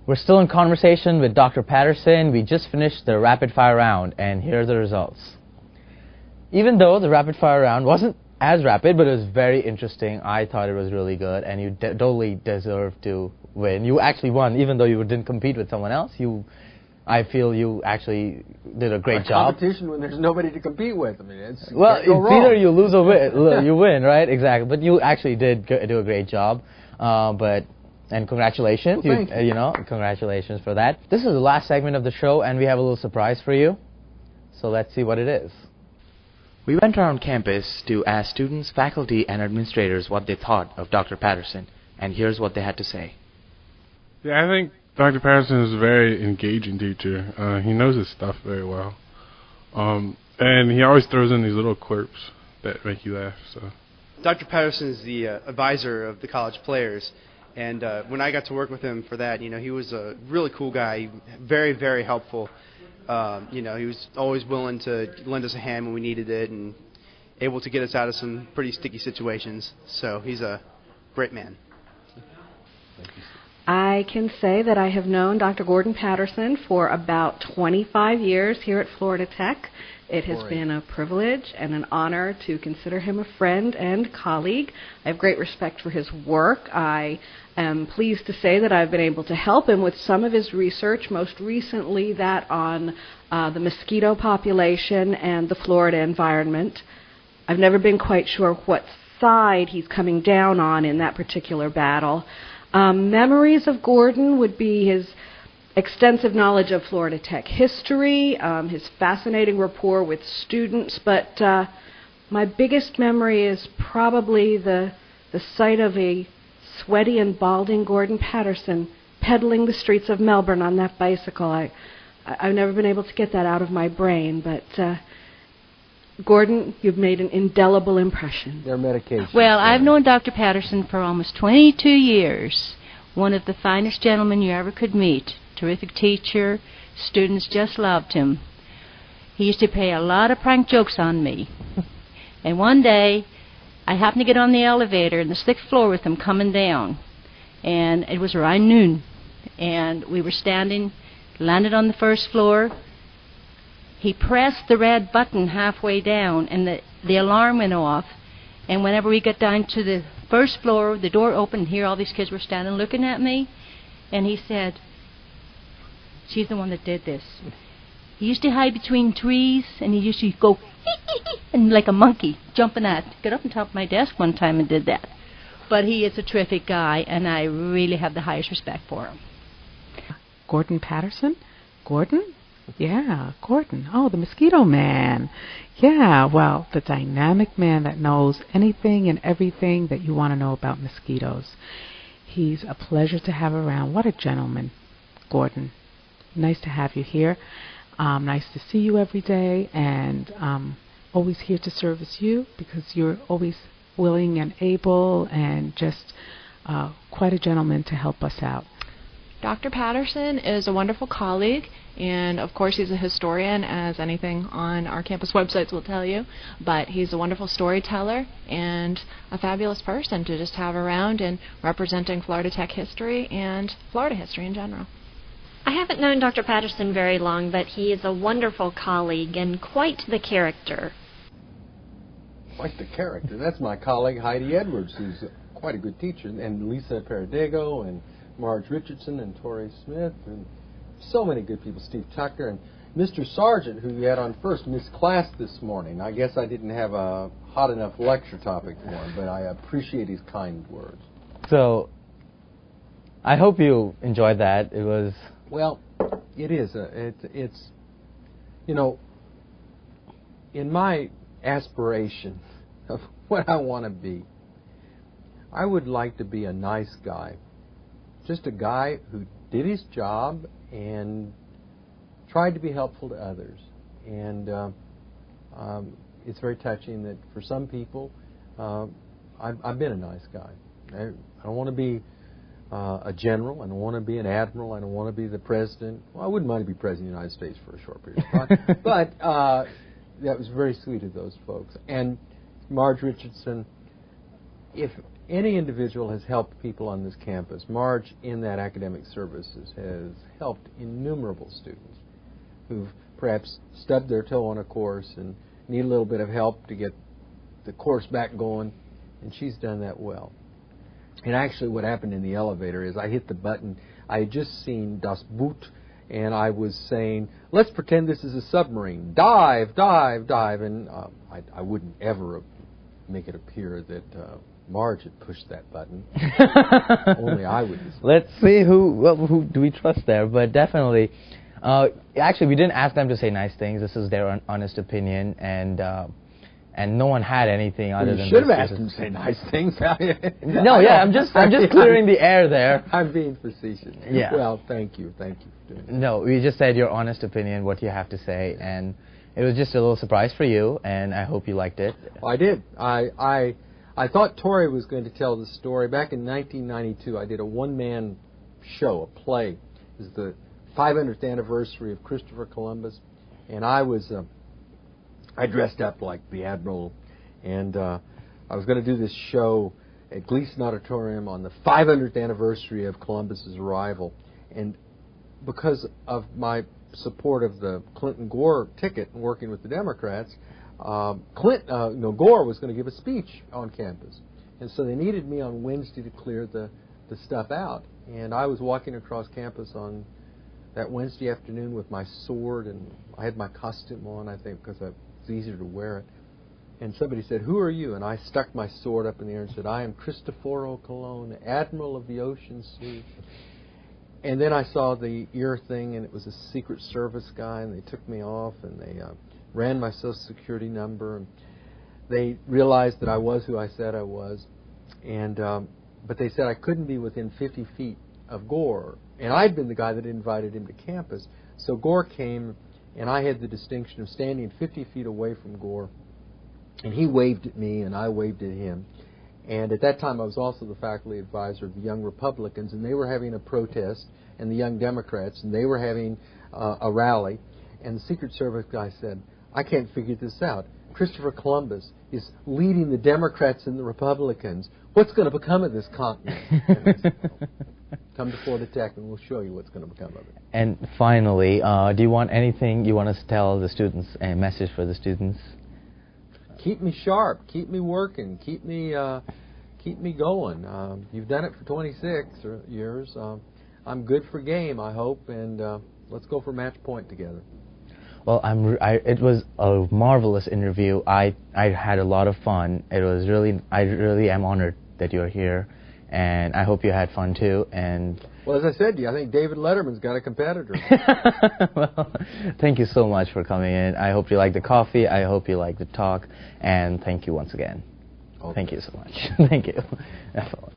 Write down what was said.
We're still in conversation with Dr. Patterson. We just finished the rapid fire round, and here are the results. Even though the rapid fire round wasn't as rapid, but it was very interesting, I thought it was really good, and you totally deserve to win. You actually won, even though you didn't compete with someone else. I feel you actually did a great job. Competition when there's nobody to compete with. I mean, it's either you lose or win. You win, right? Exactly. But you actually did do a great job. And congratulations. Well, thank you. Congratulations for that. This is the last segment of the show, and we have a little surprise for you. So let's see what it is. We went around campus to ask students, faculty, and administrators what they thought of Dr. Patterson, and here's what they had to say. Yeah, I think Dr. Patterson is a very engaging teacher. He knows his stuff very well. And he always throws in these little quirks that make you laugh. So, Dr. Patterson is the advisor of the college players. And when I got to work with him for that, he was a really cool guy, very, very helpful. He was always willing to lend us a hand when we needed it and able to get us out of some pretty sticky situations. So he's a great man. I can say that I have known Dr. Gordon Patterson for about 25 years here at Florida Tech. It has been a privilege and an honor to consider him a friend and colleague. I have great respect for his work. I am pleased to say that I've been able to help him with some of his research, most recently that on the mosquito population and the Florida environment. I've never been quite sure what side he's coming down on in that particular battle. Memories of Gordon would be his extensive knowledge of Florida Tech history, his fascinating rapport with students, but my biggest memory is probably the sight of a sweaty and balding Gordon Patterson pedaling the streets of Melbourne on that bicycle. I've never been able to get that out of my brain, but Gordon, you've made an indelible impression. Their medication. Well, I've known Dr. Patterson for almost 22 years. One of the finest gentlemen you ever could meet. Terrific teacher. Students just loved him. He used to play a lot of prank jokes on me. And one day, I happened to get on the elevator in the 6th floor with him coming down. And it was around noon. And we were standing, landed on the 1st floor. He pressed the red button halfway down, and the alarm went off. And whenever we got down to the 1st floor, the door opened, and here all these kids were standing looking at me. And he said, "She's the one that did this." He used to hide between trees, and he used to go and like a monkey jumping get up on top of my desk one time and did that. But he is a terrific guy, and I really have the highest respect for him. Gordon Patterson? Gordon? Yeah, Gordon. Oh, the mosquito man. Yeah, well, the dynamic man that knows anything and everything that you want to know about mosquitoes. He's a pleasure to have around. What a gentleman, Gordon. Nice to have you here. Nice to see you every day, and always here to service you because you're always willing and able and just quite a gentleman to help us out. Dr. Patterson is a wonderful colleague, and of course he's a historian, as anything on our campus websites will tell you, but he's a wonderful storyteller and a fabulous person to just have around and representing Florida Tech history and Florida history in general. I haven't known Dr. Patterson very long, but he is a wonderful colleague and quite the character. Quite the character. That's my colleague Heidi Edwards, who's quite a good teacher, and Lisa Peredigo, and Marge Richardson, and Tori Smith, and so many good people, Steve Tucker, and Mr. Sargent, who you had on first, missed class this morning. I guess I didn't have a hot enough lecture topic for him, but I appreciate his kind words. So, I hope you enjoyed that. It was... Well, it is. It's, in my aspiration of what I want to be, I would like to be a nice guy. Just a guy who did his job and tried to be helpful to others. And it's very touching that for some people, I've been a nice guy. I don't want to be a general. I don't want to be an admiral. I don't want to be the president. Well, I wouldn't mind to be president of the United States for a short period of time. But that was very sweet of those folks. And Marge Richardson, if any individual has helped people on this campus. Marge, in that academic services, has helped innumerable students who've perhaps stubbed their toe on a course and need a little bit of help to get the course back going, and she's done that well. And actually what happened in the elevator is I hit the button. I had just seen Das Boot, and I was saying, let's pretend this is a submarine. Dive, dive, dive. And I wouldn't ever make it appear that Marge had pushed that button. Only I would. Let's see who do we trust there, but definitely. Actually, we didn't ask them to say nice things. This is their honest opinion, and no one had anything other than. You should have asked them to say nice things. No, yeah, I'm just clearing the air there. I'm being facetious. Yeah. Well, thank you for doing that. No, we just said your honest opinion, what you have to say, and it was just a little surprise for you, and I hope you liked it. Well, I did. I thought Tori was going to tell the story. Back in 1992, I did a one-man show, a play. It was the 500th anniversary of Christopher Columbus, and I dressed up like the Admiral, and I was going to do this show at Gleason Auditorium on the 500th anniversary of Columbus's arrival. And because of my support of the Clinton-Gore ticket and working with the Democrats, Gore was going to give a speech on campus. And so they needed me on Wednesday to clear the stuff out. And I was walking across campus on that Wednesday afternoon with my sword, and I had my costume on, I think, because it's easier to wear it. And somebody said, "Who are you?" And I stuck my sword up in the air and said, "I am Cristoforo Colon, Admiral of the Ocean Sea." And then I saw the ear thing, and it was a Secret Service guy, and they took me off, and they ran my Social Security number, and they realized that I was who I said I was. And but they said I couldn't be within 50 feet of Gore. And I'd been the guy that invited him to campus. So Gore came, and I had the distinction of standing 50 feet away from Gore. And he waved at me, and I waved at him. And at that time, I was also the faculty advisor of the Young Republicans, and they were having a protest, and the Young Democrats, and they were having a rally. And the Secret Service guy said, "I can't figure this out. Christopher Columbus is leading the Democrats and the Republicans. What's going to become of this continent?" And I said, "Come to Florida Tech and we'll show you what's going to become of it." And finally, do you want anything you want to tell the students, a message for the students? Keep me sharp. Keep me working. Keep me going. You've done it for 26 years. I'm good for game, I hope, and let's go for match point together. Well, it was a marvelous interview. I had a lot of fun. I really am honored that you're here, and I hope you had fun too. And well, as I said to you, I think David Letterman's got a competitor. Well, thank you so much for coming in. I hope you like the coffee. I hope you like the talk, and thank you once again. Okay. Thank you so much. Thank you. That's all.